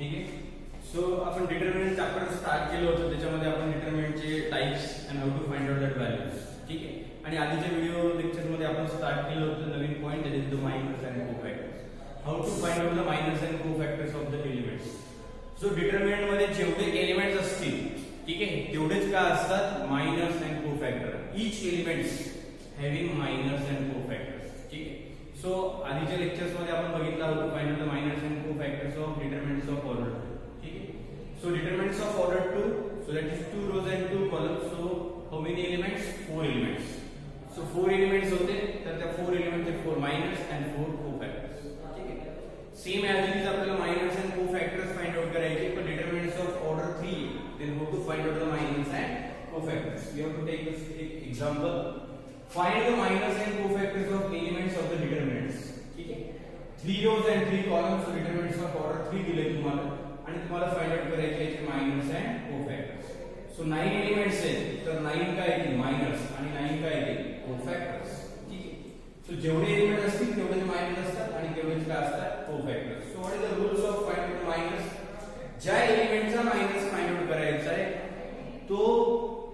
ठीक आहे. सो आपण डिटर्मिनंट चॅप्टर स्टार्ट केलं होतं, त्याच्यामध्ये आपण डिटर्मिनंटचे types and how to find out that values. ठीक आहे. आणि आधीच्या व्हिडिओ लेक्चर मध्ये आपण स्टार्ट केलं होतं नवीन point, that is the minors and cofactors. How to find out the minors and cofactors of the elements. So determinant मध्ये जेवढे एलिमेंट्स असतील, ठीक आहे, तेवढेच काय असतात, minors and cofactor. Each elements having minors and cofactors. ठीक आहे. सो आधीच्या लेक्चर्स मध्ये आपण बघितलं how to find out the minors and cofactors of determinants of order 2. ठीक आहे. So determinants of order 2, so that is 2 rows and 2 columns. So how many elements? 4 elements. So 4 elements होते, तर त्या 4 elements चे 4 minus and 4 cofactors. ठीक आहे. Same as it is आपल्याला minus and कोफॅक्टर्स find out करायचे, पण determinants of order 3, then how to find out the minus and cofactors. We have to take this example. Find the minus and cofactors of elements of the determinants. ठीक आहे. 3 rows and 3 columns. So determinants of order 3 दिले तुम्हाला, आणि तुम्हाला find out करायचे आहे minus and cofactors. So 9 elements आहेत, तर 9 काय येतील मायनस आणि 9 काय येतील कोफॅक्टर्स. ठीक आहे. सो जेवढे एलिमेंट असतील तेवढेच मायनस असतात आणि तेवढेच काय असतात cofactors. So what is the rules of find out minors? ज्या एलिमेंटचा मायनस फाइंड आउट करायचा आहे तो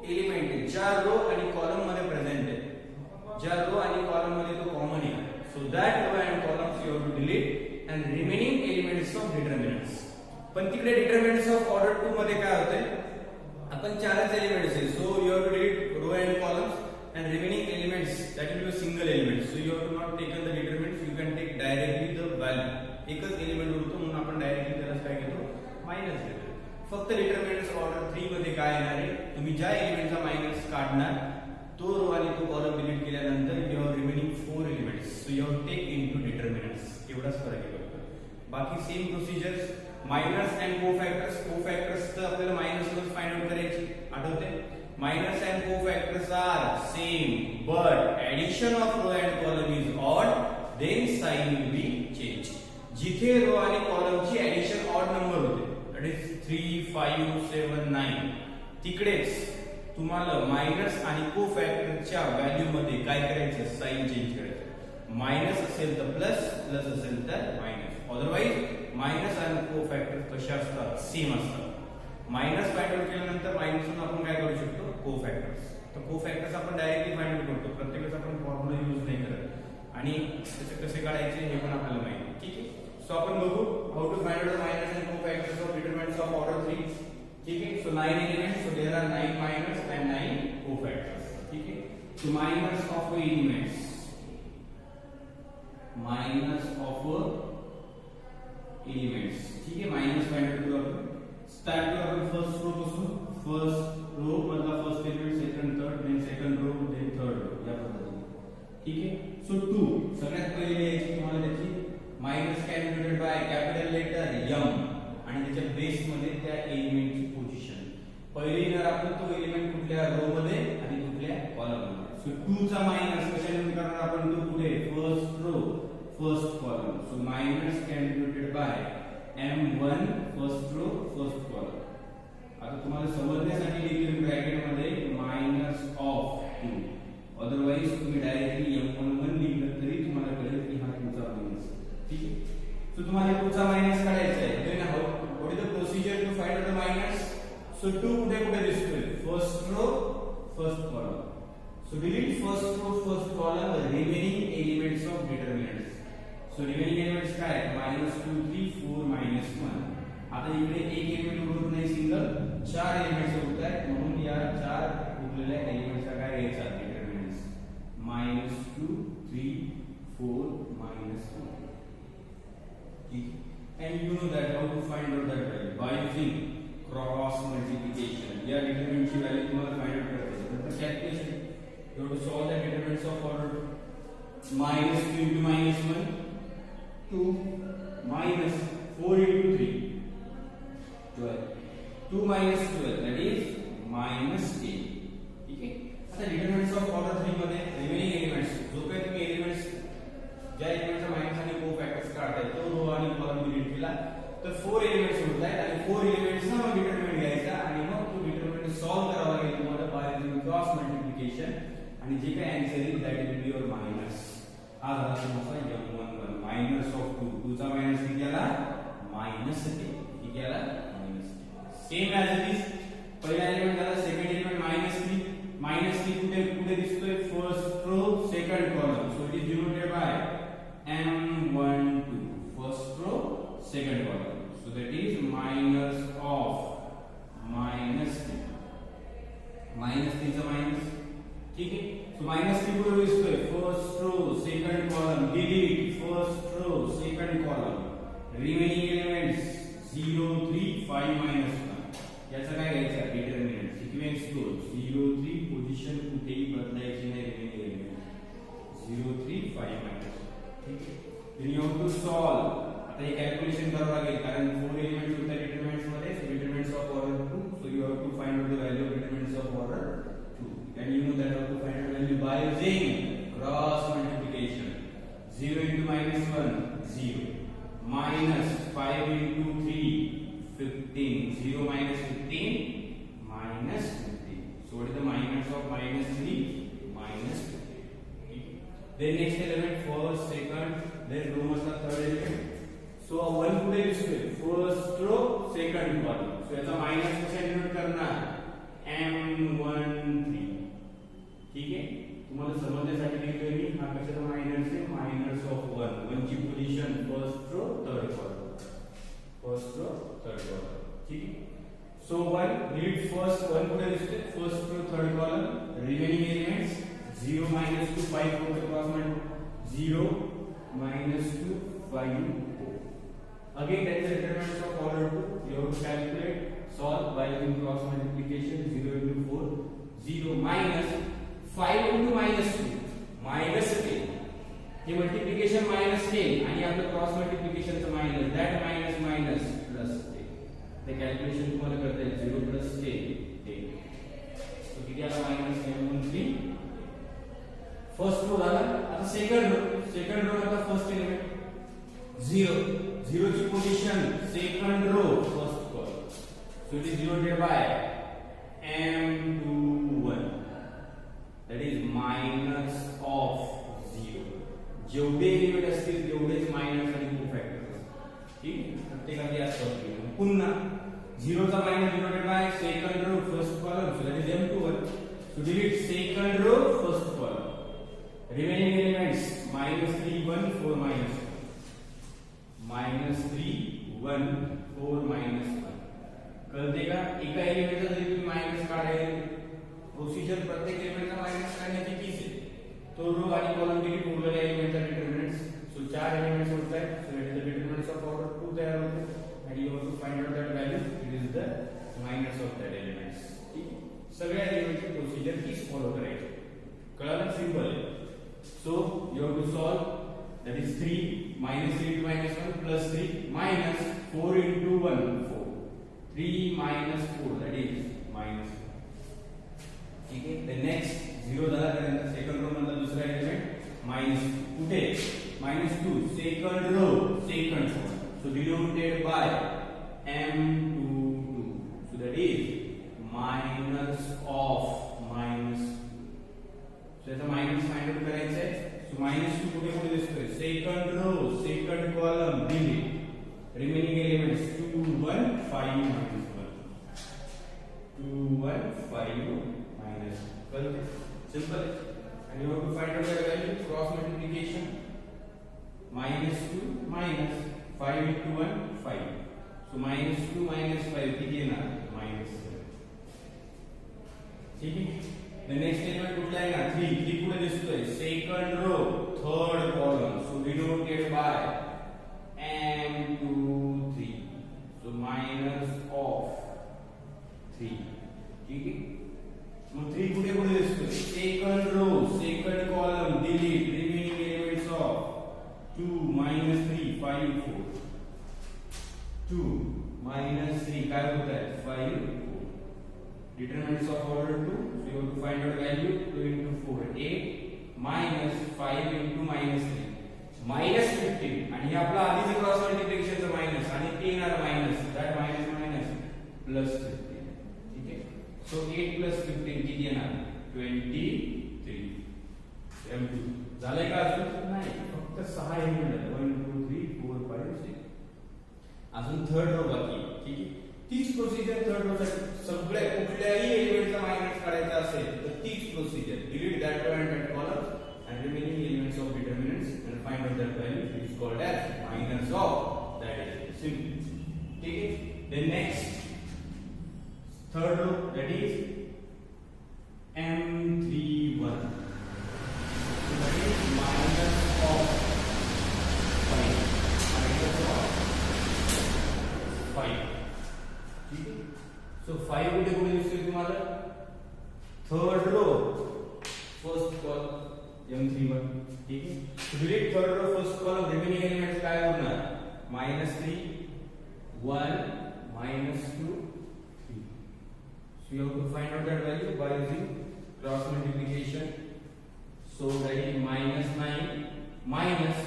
एलिमेंट ज्या रो आणि कॉलम मध्ये प्रेझेंट आहे, ज्या रो आणि कॉलम मध्ये तो कॉमन आहे, so that row and columns you have to delete and remaining elements of determinants. पण तिकडे डिटर्मिनंट्स ऑफ ऑर्डर 2 मध्ये काय होतंय, आपण चारच एलिमेंट्स आहे. So you have to delete row and columns and remaining elements that will be a single element. So you have to not taken the determinants, you can take directly the value. एकच element उरतो म्हणून आपण directly त्याला काय घेतो, minus घेतो. फक्त determinants of order 3 मध्ये काय येणार आहे, तुम्ही ज्या एलिमेंटचा मायनस काढणार तो रो आणि तो कॉलम डिलीट केल्यानंतर you have remaining 4 elements. So you have take into determinants. एवढाच फरक आहे फक्त. बाकी same procedures. Minors and cofactors. Cofactors तर आपल्याला मायनस वरच फाइंड आउट करायची, आठवते. Minors and cofactors are same, but addition of row and column is odd, then sign will be change. जिथे रो आणि कॉलमची ऍडिशन ऑड नंबर होते, that is 3, 5, 7, 9, तिकडेच तुम्हाला मायनस आणि कोफॅक्टरच्या व्हॅल्यू मध्ये काय करायचं, साइन चेंज करायचं. मायनस असेल तर प्लस, प्लस असेल तर मायनस. अदरवाइज मायनस आणि कोफॅक्टर कशा असतात, सेम असतात. मायनस फाइंड आउट केल्यानंतर मायनसहून आपण काय करू शकतो, कोफॅक्टर्स. तर कोफॅक्टर्स आपण डायरेक्टली फाइंड आउट करतो, प्रत्येकच आपण फॉर्म्युला यूज नाही करत, आणि त्याचे कसे काढायचे हे पण आपल्याला माहिती. ठीक आहे. सो आपण बघू how to find out minors and cofactors of determinants of order 3. ठीक आहे. So 9 elements, so there are 9 minors and 9 cofactors. ठीक आहे. So minus of elements, minors of elements. ठीक आहे. मायनस फाइंड आउट करू आपण. स्टार्ट करू आपण फर्स्ट रो पासून. फर्स्ट रो मधला first element, second, third, then second row, then third row, या पद्धतीने. ठीक आहे. सो 2 सगळ्यात पहिले यायची तुम्हाला त्याची minus calculated by capital letter M आणि त्याच्या बेस मध्ये त्या एलिमेंटची पोझिशन. पहिले जर आपण तो एलिमेंट कुठल्या रो मध्ये आणि कुठल्या कॉलम मध्ये. सो 2 चा मायनस कशाने करणार आपण, तो पुढे first row first column. So minus calculated by M1 first row first column. आता तुम्हाला समजण्यासाठी लिहितो ब्रॅकेट मध्ये मायनस ऑफ 2. अदरवाइज तुम्ही डायरेक्टली M11 लिहिलं तरी तुम्हाला कळेल की हा तुमचा मायनस. ठीक आहे. सो तुम्हाला 2 चा मायनस काढायचा आहे. Then how what is the procedure to find out the minus? So 2 कुठे कुठे दिसतोय, first row first column. So delete first row first column, remaining elements of determinants. So remaining elements काय, -2, 3, 4, -1. आता इकडे एक एलिमेंट उरत नाही, सिंगल 4 एलिमेंट्स उरत आहेत, म्हणून या 4 उरलेल्या एलिमेंट्सचा काय घ्यायचा, डिटर्मिनंट्स. -2, 3, 4, -1. ठीक. And you know that how to find out that value by using cross multiplication. या डिटर्मिनंटची व्हॅल्यू तुम्हाला फाइंड आउट करायची आहे. तर calculation, you have to solve the determinants of order. -2 into -1, 2, minus 4 into 3, 12. 2 minus 12, that is -8. ठीक आहे. आता determinants of order 3 मध्ये remaining elements, जो काही तुम्ही एलिमेंट्स ज्या एलिमेंटचा मायनस आणि कोफॅक्टर्स काढताय तो रो आणि कॉलम डिलीट केला, तर 4 एलिमेंट्स उरत आहेत, आणि 4 एलिमेंट्सना मग डिटर्मिनंट घ्यायचा आणि मग तो डिटर्मिनंट सॉल्व्ह करावा लागेल तुम्हाला बाय क्रॉस मल्टिप्लिकेशन, आणि जे काही आन्सर येईल that will be your minus. हा झाला तुमचा M11 मायनस ऑफ 2. 2 चा मायनस किती आला, -3. ठीक किती आला -3. सेम ॲज इट इज पहिला एलिमेंट झाला, सेकंड एलिमेंट -3. -3 कुठे कुठे दिसतोय, first row second column. So it is denoted by M12 first row second column. So that is minus of -3. -3 चा माइनस, ठीक आहे. सो -3 कुठे दिसतोय, first row second column. Delete first row second column. Remaining elements 0 3 5 -1. याचा काय घ्यायचा, determinant sequence तो 0 3 position कुठेही बदलायची नाही. रिमेनिंग एलिमेंट 0 3 5 -1, ठीक आहे. Then you have to solve. आता हे कॅल्क्युलेशन करावं लागेल कारण 4 एलिमेंट्स होत्या डिटरमिनंट्स मध्ये. So determinants of order 2. So you have to find out the value of determinants of order 2. And you know that how to find out value by using cross multiplication. 0 into -1 0, minus 5 into 3 15, 0 minus 15 minus 15. So what is the minus of -3? -15. Then next element first, second, then row मधला third element. So 1 कुठे दिसतोय, first row second column. So याचा minus कसा denote करणार, M13. ठीक आहे. तुम्हाला समजण्यासाठी लिहितोय मी. हा कशाचा मायनस आहे, मायनस ऑफ 1. 1 ची position first row third column, first row third column, ठीक आहे. सो 1 रीड फर्स्ट 1 कुठे दिसते, first row third column. Remaining elements 0 -2 5 4 cross multiplication 0 -2 5 4. Again that is the determinants of order 2. You have to calculate, solve by using cross multiplication. 0 into 4 0 minus 5 into -2 -10. हे multiplication -10 आणि आपलं cross multiplication चं minus, that minus minus plus 10. ते calculation तुम्हाला करता येईल. 0 + 10 तो किती आला, -13. फर्स्ट रो झाला. आता सेकंड रो आता फर्स्ट एलिमेंट 0 0 ची position second row first column. So it is denoted by M21. that is minus of 0. जेवढे एलिमेंट असतील तेवढेच मायनस आणि टू फॅक्टर्स असतात, ठीक. प्रत्येकाचे असतात. पुन्हा 0 चा minus denoted by second row first column. So that is M21. So delete second row first column. Remaining elements -3 1 4 -1 -3 1 4 -1. कळते का? एका एलिमेंटचा जरी तुम्ही मायनस काढायला प्रोसिजर प्रत्येक एलिमेंटचा मायनस काढण्याची तीच आहे. तो रो आणि कॉलम डिलीट उरलेल्या एलिमेंटचा डिटरमिनंट्स. सो 4 एलिमेंट्स होत आहेत. So it is the determinants of order 2 तयार होते. आणि you have to find out that value. It is the minus of that elements, ठीक. सगळ्या एलिमेंटची प्रोसिजर तीच फॉलो करायची. कळलं? सिंपल आहे. So you have to solve. That is 3 -3 into -1 plus 3 minus 4 into 1 4. 3 minus 4 that is minus. ठीक आहे. The next 0 झाला त्यानंतर सेकंड रो मधला दुसरा एलिमेंट मायनस कुठे, -2 second row second column. So denoted by M22. So that is minus of -2. So याचा minus find out करायचा आहे. सो -2 कुठे कुठे दिसतोय, second row second column. Delete remaining elements 2 1 5 -1 2 1 5 -1. Simple. And you have to find out the value. Cross multiplication. -2 minus 5 into 1 5. So -2 minus 5 किती येणार, -7. ठीक आहे. The next element कुठला आहे ना, 3 3 कुठे दिसतोय, second row third column. So denoted by M23. So minus of 3. ठीक आहे. मग 3 कुठे कुठे दिसतोय, second row second column. Delete remaining elements of 2 -3 5 4. 2 -3 काय होत आहे, 5 4. Determinants of order 2. So you have to find out value. 2 into 4 8 minus 5 into -3 -15. आणि हे आपला आधीचे क्रॉस मल्टिप्लिकेशनचं मायनस आणि ते येणार minus, that minus minus plus 15. ठीक आहे. सो 8 + 15 किती येणार, 23. M2 झालंय का अजून नाही, फक्त 6 एलिमेंट आहेत. 1 2 3 4 5 6. अजून थर्ड रो बाकी. ठीक elements of that array. Simple. Okay. Then next, third row, that is M31. So that is minus of 5. Minus of 5. Okay. So 5 कुठे कुठे दिसतोय तुम्हाला? Third row first column M31. ठीक है. तो delete third row first column, remaining elements काय होणार? -3, 1, -2, 3. So you have to find out that value by using cross multiplication. So that is -9 minus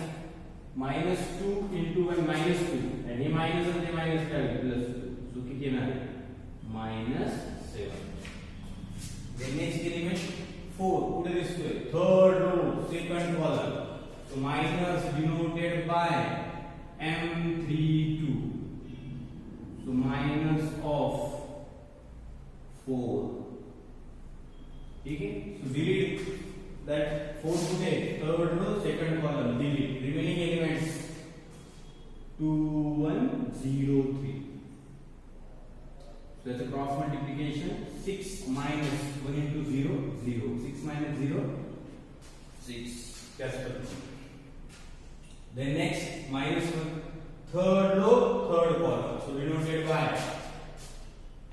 -2 into 1 -2, and हे minus and minus काय होईल? +2. So किती येणार? -7. Then next element 4 कुठे दिसतोय? Third row second column. So minus denoted by M32. So minus of 4. ठीक है. So delete that 4 कुठे? Third row second column. delete remaining elements 2 1 0 3. So that's a cross multiplication. 6 minus 1 into 0 0. 6 minus 0 6. Cancel. Then next -1, third row third column. So denoted by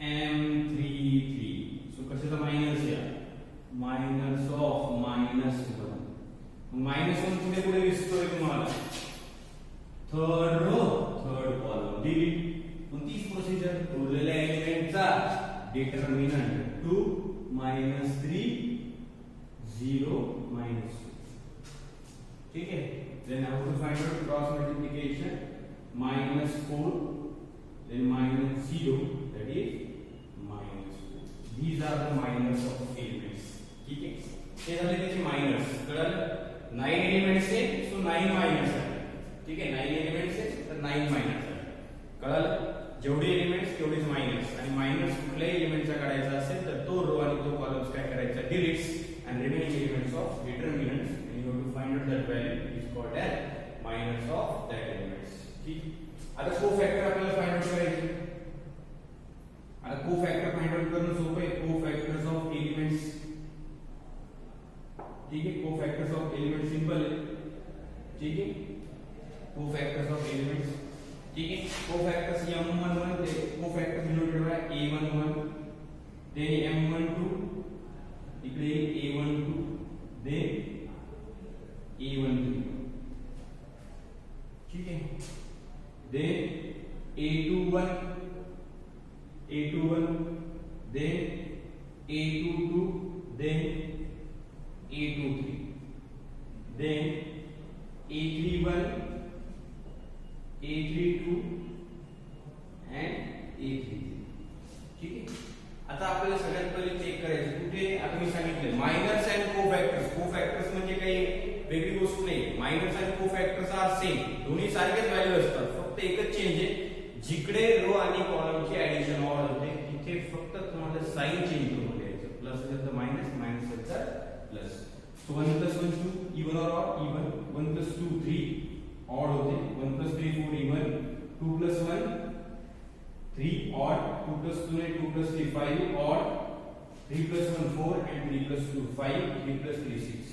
M33. So कशाचा minus या? Minus of -1. -1 कुठे कुठे दिसतोय तुम्हाला? Third row third column. Delete. कोणतीच procedure? उरलेल्या एलिमेंटचा determinant 2 -3 0 -2. ठीक है. Then I have to find out cross multiplication. -4, then -0, that is -4. These are the minors of elements. ठीक है. हे झाले त्याचे मायनर्स. कळलं? 9 एलिमेंट्स आहे, सो 9 मायनर्स आहे. ठीक आहे. 9 एलिमेंट्स आहे तर 9 मायनर्स आहे. कळलं? जेवढे एलिमेंट्स तेवढेच मायनर्स. आणि मायनर्स कुठल्याही एलिमेंटचा काढायचा असेल तर तो रो आणि तो कॉलम्स काय करायचा? Deletes and remaining elements of determinants, and you have to find out that value is called as minus of that elements. ठीक. आता कोफॅक्टर आपल्याला फाइंड आउट करायचे. आता कोफॅक्टर फाइंड आउट करणं सोपं आहे. कोफॅक्टर्स ऑफ एलिमेंट्स. ठीक है. कोफॅक्टर्स ऑफ एलिमेंट्स सिंपल है. ठीक है. कोफॅक्टर्स ऑफ एलिमेंट्स. ठीक है. कोफॅक्टर्स M11 थे. कोफॅक्टर denoted by A11, then M12, इकडे A12, then A13. ठीक है. then A21, then A22, then A23, then A31, A32 and A33. ठीक है. आता आपल्याला सगळ्यात पहिले चेक करायचं कुठे? आता मी सांगितले मायनर्स अँड कोफॅक्टर्स. कोफॅक्टर्स म्हणजे काही वेगळी गोष्ट नाही. Minors and cofactors are same. दोन्ही सारखेच व्हॅल्यू असतात. फक्त एकच चेंज आहे, जिकडे रो आणि कॉलमची ऍडिशन ऑर होते तिथे फक्त तुम्हाला साइन चेंज करून द्यायचं. प्लस असेल तर मायनस, मायनस असेल तर plus. So 1 + 1 2 even or odd? Even. 1 + 2 3 odd होते. 1 + 3 4 even. 2 + 1 3 odd. 2 + 2 and 2 + 3 5 odd. 3 + 1 4 and 3 + 2 5. 3 + 3 6.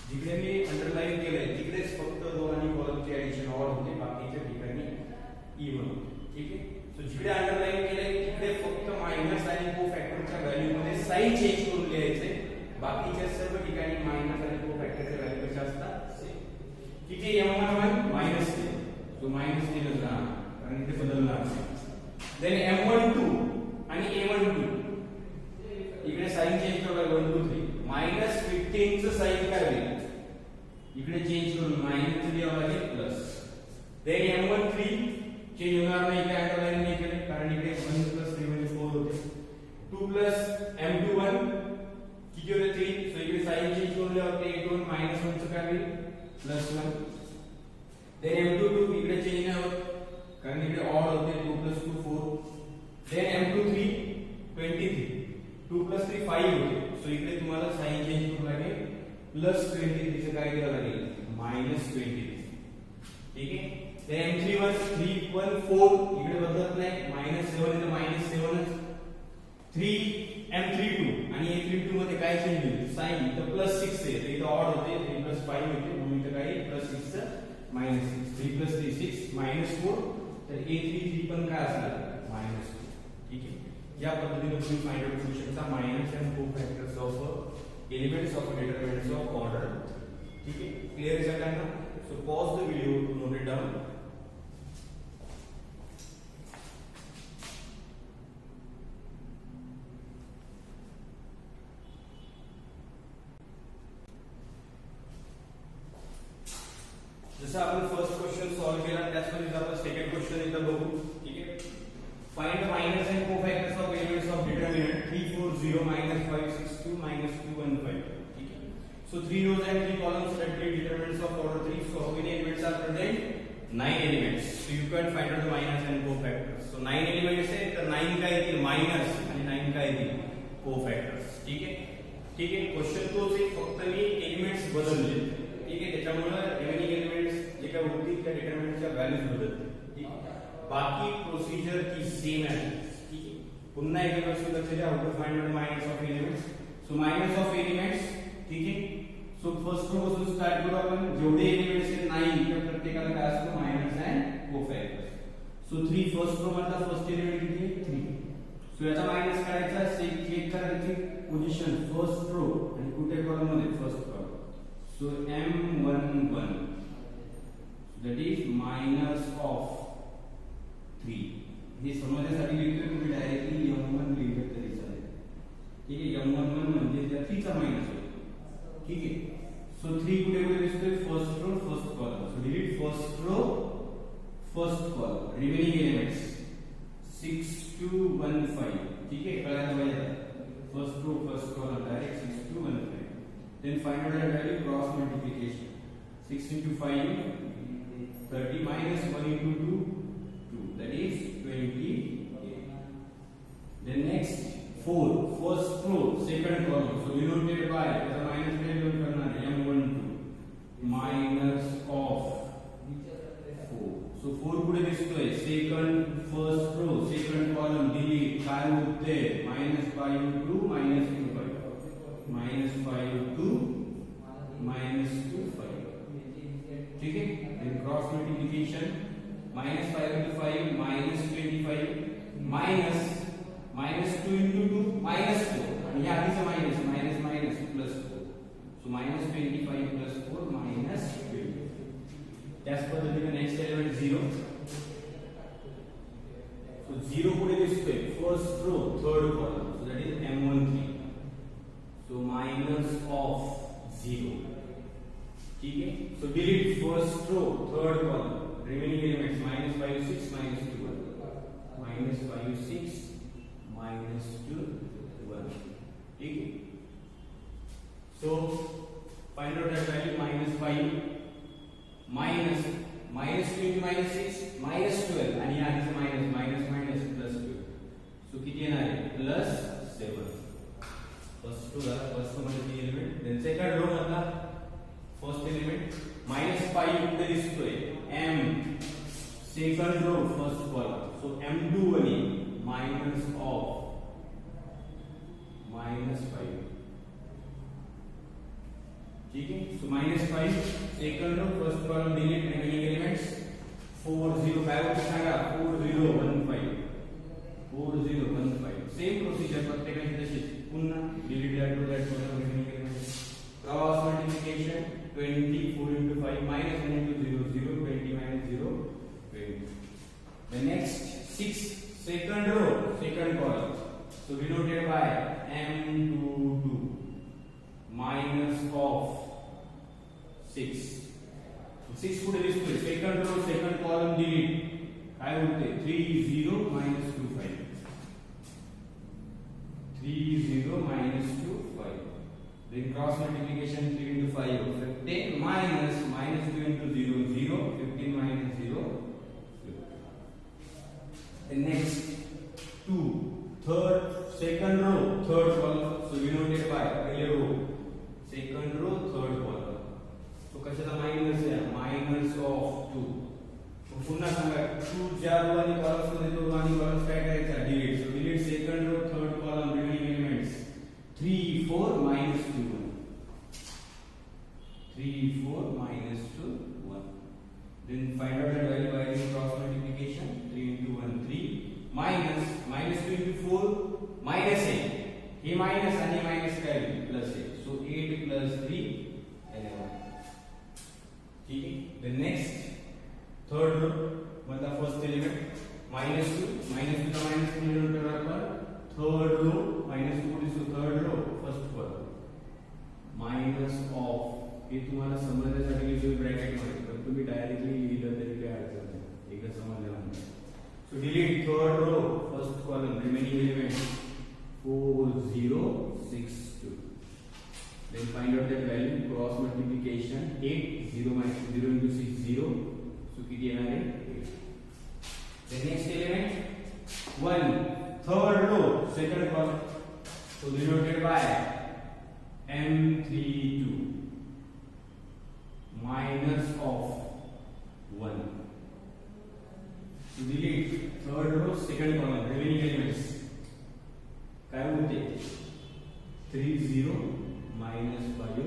जिकडे मी अंडरलाइन केलंय तिकडेच फक्त रो आणि कॉलमची ऍडिशन ऑड होते, बाकीच्या ठिकाणी इवन होते. ठीक आहे. सो जिकडे अंडरलाइन केलंय तिकडे फक्त मायनस आणि कोफॅक्टरच्या व्हॅल्यू मध्ये साइन चेंज करून लिहायचे. बाकीच्या सर्व ठिकाणी मायनस आणि कोफॅक्टरच्या व्हॅल्यू कशा असतात? सेम. ठीक आहे. M11 -3. सो -3 राहणार कारण इथे बदलणार नाही. then M12 आणि A12 इकडे साइन चेंज करूया. 1 2 3 -15 चं साइन काय होईल? इकडे चेंज करून मायनस लिहावं लागेल प्लस. then M13 चेंज होणार नाही, काय अंडरलाइन नाही केले कारण इकडे 1 + 3 म्हणजे 4 होते. 2 + M21 किती होते? 3. सो इकडे साइन चेंज करून लिहावं लागते. A21 -1 चं काय होईल? +1. then M22 इकडे चेंज नाही होत कारण इकडे ऑड होते. 2 + 2 4. then M23 23. 2 + 3 5 होते. सो इकडे तुम्हाला साइन चेंज करू लागेल. +23 चं काय करावं लागेल? -23. ठीक आहे. M3 3 1 4 इकडे बदलत नाही -7 इथे -7 3 M32 आणि A32 मध्ये काय चेंज होईल साइन इथे +6 आहे तर इथे ऑड होते 3 + 5 होते म्हणून इथे काय +6 चं -6 3 + 3 6 -4 तर A33 पण काय असणार -2 ठीक आहे या पद्धतीने तुम्ही फाइंड आउट करू शकता minors and cofactors of elements of determinants of order ठीक आहे क्लियर सगळ्यांना so pause the video to note it down जसं आपण फर्स्ट क्वेश्चन सॉल्व केला त्याच पद्धतीने आपण सेकंड क्वेश्चन इथं बघू ठीक आहे find the minors and cofactors of elements of determinant 3 4 0 -5 6 2 -2 1 5 ठीक है so 3 rows and 3 columns that be determinants of order 3 so how many elements are present 9 elements so you can find out the minus and cofactors so 9 elements आहे तर 9 काय येतील minus आणि 9 काय येतील कोफॅक्टर्स ठीक आहे क्वेश्चन तोच आहे फक्त मी एलिमेंट्स बदलले ठीक आहे त्याच्यामुळे रिमेनिंग एलिमेंट्स जे काय होतील त्या डिटरमिनंटच्या व्हॅल्यूज बदलतील ठीक आहे बाकी प्रोसिजर की सेम आहे ठीक आहे पुन्हा एकदा लक्ष द्या how to find the minus of elements so minus of elements ठीक आहे सो फर्स्ट रो पासून स्टार्ट करू आपण जेवढे एलिमेंट्स आहेत 9 त्या प्रत्येकाला काय असतो minors and cofactors so 3 first row मधला फर्स्ट एलिमेंट किती आहे 3 सो याचा मायनस करायचा चेक करायची पोझिशन फर्स्ट रो आणि कुठे कॉलम मध्ये first column so M11 that is minus of 3 हे समजण्यासाठी लिहितोय तुम्ही डायरेक्टली M1 लिहिलं तरी चालेल ठीक आहे M11 म्हणजे त्या 3 चा मायनस होईल ठीक आहे सो 3 कुठे कुठे दिसतोय first row first column so delete first row first column remaining elements 6 2 1 5 ठीक आहे कळायला पाहिजे first row first column direct 6 2 1 5 then find out the value cross multiplication 6 into 5 30 minus 1 into 2 2 that is 28 then next 4 first row second column so denoted by the minus value karna hai M12 minus of 4 so 4 kude distoy second first row second column delete काय होते -5 into -2 -5 to -2 5 ठीक है then cross multiplication -5 into 5 -25 -2 into 2 -4 आणि या आधीचा minus minus minus plus 4 so -25 plus 4 -20 त्याच पद्धतीने next element 0 so 0 पुढे दिसतोय first row third column so that is M13 so minus of 0 ठीक है so delete first row third column remaining elements -5 6 -2 1 -5 6 -2 1 ठीक है so find out that value -5 minus -2 into -6 -12 आणि या आधीचे minus minus minus plus 2 so किती येणार आहे +7 फर्स्ट टू फर्स्ट मध्ये एलिमेंट देन सेकंड रो मधला फर्स्ट एलिमेंट -5 कुठे दिसतोय M second row first column so M2 आणि मायनस ऑफ -5 ठीक है so -5 second row first column delete remaining elements 4 0 काय होतं सांगा 4 0 1 5 4 0 1 5 सेम प्रोसिजर प्रत्येकाची तशीच पुन्हा delete that to that remaining elements cross multiplication 24 into 5 minus 1 into 0 0 20 minus 0 20 the next 6 second row second column so denoted by M22 minus of 6 6 कुठे दिसतोय second row second column delete काय होते 3 0 minus 2 5 3 0 minus 2 5 then cross multiplication 3 into 5 15 minus 2 into 0 0 15 minus 0 the next 2 third second row third column so denoted by पहले row second row third column so कशाचा minus आहे minus of 2 so पुढच्या row आणि columns मध्ये तो row आणि columns काय करायचा delete. So delete second row third column remaining elements 3 4 minus 2 1 3 4 minus 2 1. Then find out that value by using cross multiplication. 3 into 1 3 minus 2 into 4 minus 8. हे minus आणि minus काय प्लस आहे. So 8 plus 3 11. ठीक है. The next third row मतलब first element minus 2 का minus denominator पर third row minus 2 is third row first column minus of. हे तुम्हाला समजण्यासाठी लिहितो ब्रॅकेट मध्ये पण तुम्ही डायरेक्टली लिहिलं तरी काय अडचण नाही एकदा समजल्यानंतर. So delete third row first column remaining element 4 0 6 2. Then find out that value cross multiplication 8 0 minus 0 into 6 0. So किती येणार आहे 8. The next element 1 third row second column. So denoted by M32 minus of 1. So delete third row second column remaining elements. काय होते 3 0 minus 5.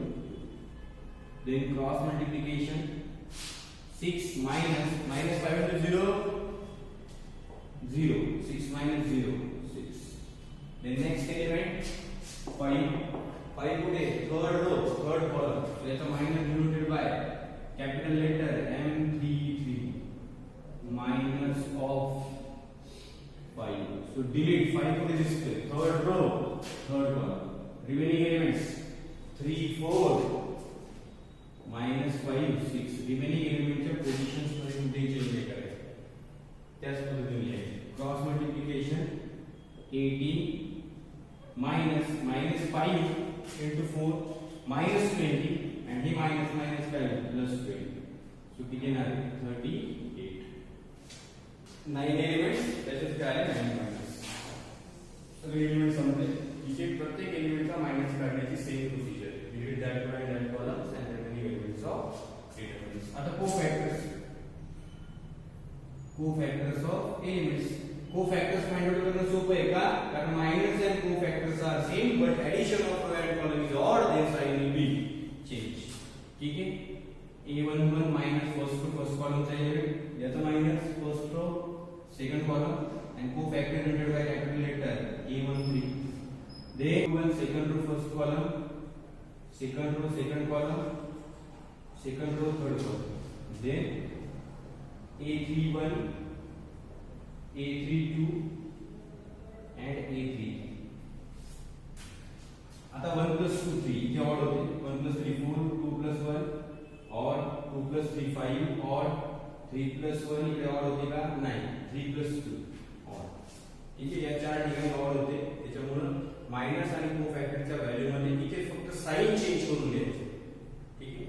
Then cross multiplication 6 minus 5 into 0 0 6 minus 0 6. Then next element 5 पुढे third row third column. So याचा minus denoted by capital letter M33 minus of 5. So delete 5 पुढे दिसते third row third column remaining elements 3 4 minus 5 6. remaining element च्या positions मध्ये कुठे change नाही करायचं त्याच पद्धतीने लिहायचं. Cross multiplication 18 minus 5 into 4 minus 20 and he minus plus 20. So किती येणार 38. 9 elements त्याच्यात काय आहे 9 minus. सगळे एलिमेंट समजले. इथे प्रत्येक एलिमेंटचा मायनस काढण्याची same procedure. Delete that one and that columns and remaining elements of determinants. आता cofactors of elements. Cofactors find out करणं सोपं आहे का कारण minors and cofactors are same but addition of row and column is odd then sign will be change. ठीक आहे. a11 minors first कॉलमचा element याचा minors first row second column and cofactor denoted by capital letter A13. Then one second row first column, second row second column, second row third column. Then A31, A32 and A33. आता 1 plus 2 3 इथे odd होते. 1 plus 3 4 2 plus 1 और 2 plus 3 5 और 3 plus 1 इकडे odd होते का नाही 3 plus 2 इथे या चार ठिकाणी ऑड होते. त्याच्यामुळे मायनस आणि कोफॅक्टरच्या व्हॅल्यू मध्ये इथे फक्त साइन चेंज करून घ्यायचे. ठीक आहे.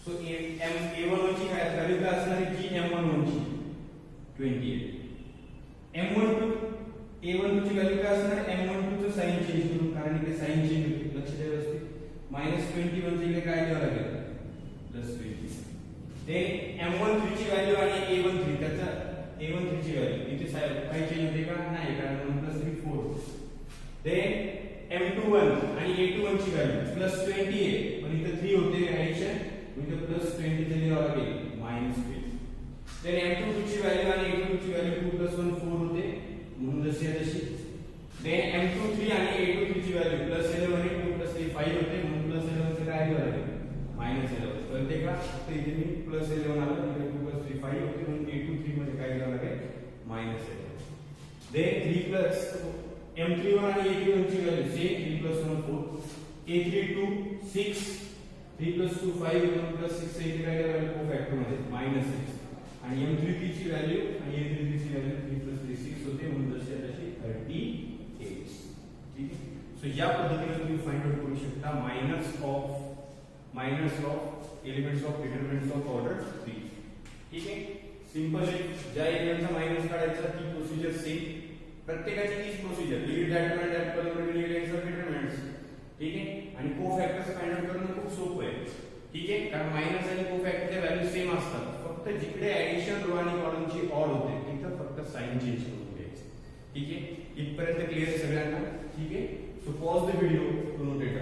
सो a11 ची काय व्हॅल्यू काय असणार आहे जी m11 ची 28. m12 a12 ची व्हॅल्यू काय असणार आहे m12 चं साइन चेंज करून कारण इथे साइन चेंज होते. लक्ष द्या व्यवस्थित. -21 चे इकडे काय लिहावं लागेल +20. ते m13 ची व्हॅल्यू आणि a13 त्याचा a13 ची व्हॅल्यू इथे काही चेंज होते का नाही कारण 1 + 3 4. देन m21 आणि a21 ची व्हॅल्यू +20 आहे पण इथे 3 होते ऍडिशन म्हणजे +20 चे लिहावं लागेल -20. देन m22 ची व्हॅल्यू आणि a22 ची व्हॅल्यू 2 + 1 4 होते म्हणून जशी आहे तशी. देन m23 आणि a23 ची व्हॅल्यू +11 आणि 2 + 3 5 होते म्हणून +11 चे काय लिहावं लागेल -11. कळते का तर इथे मी +11 आलं इथे 2 + 3 5 होते म्हणून a23 मध्ये काय लिहावं लागेल -11. देन 3 प्लस m31 आणि a31 ची व्हॅल्यू सेम 3 + 1 4. a32 6 3 + 2 5 1 + 6 इथे काय व्हॅल्यू कोफॅक्टर मध्ये -6 आणि m33 ची व्हॅल्यू आणि a33 ची व्हॅल्यू 3 + 3 6 होते म्हणून जशी तशी 38. ठीक आहे. सो या पद्धतीने तुम्ही फाइंड आउट करू शकता minors of elements of determinants of order 3. ठीक आहे. सिंपल आहे. ज्या एलिमेंटचा मायनस काढायचा ती प्रोसिजर सेम प्रत्येकाची तीच procedure. Delete that one that column remaining elements of determinants. ठीक आहे. आणि कोफॅक्टर्स फाइंड आउट करणं खूप सोपं आहे. ठीक आहे. कारण मायनस आणि कोफॅक्टरच्या व्हॅल्यू सेम असतात फक्त जिकडे ऍडिशन रो आणि कॉलमची ऑड होते साइन चेंज करून घ्यायचं. ठीक आहे, इथपर्यंत क्लिअर आहे सगळ्यांना? ठीक आहे, so pause the video to note it.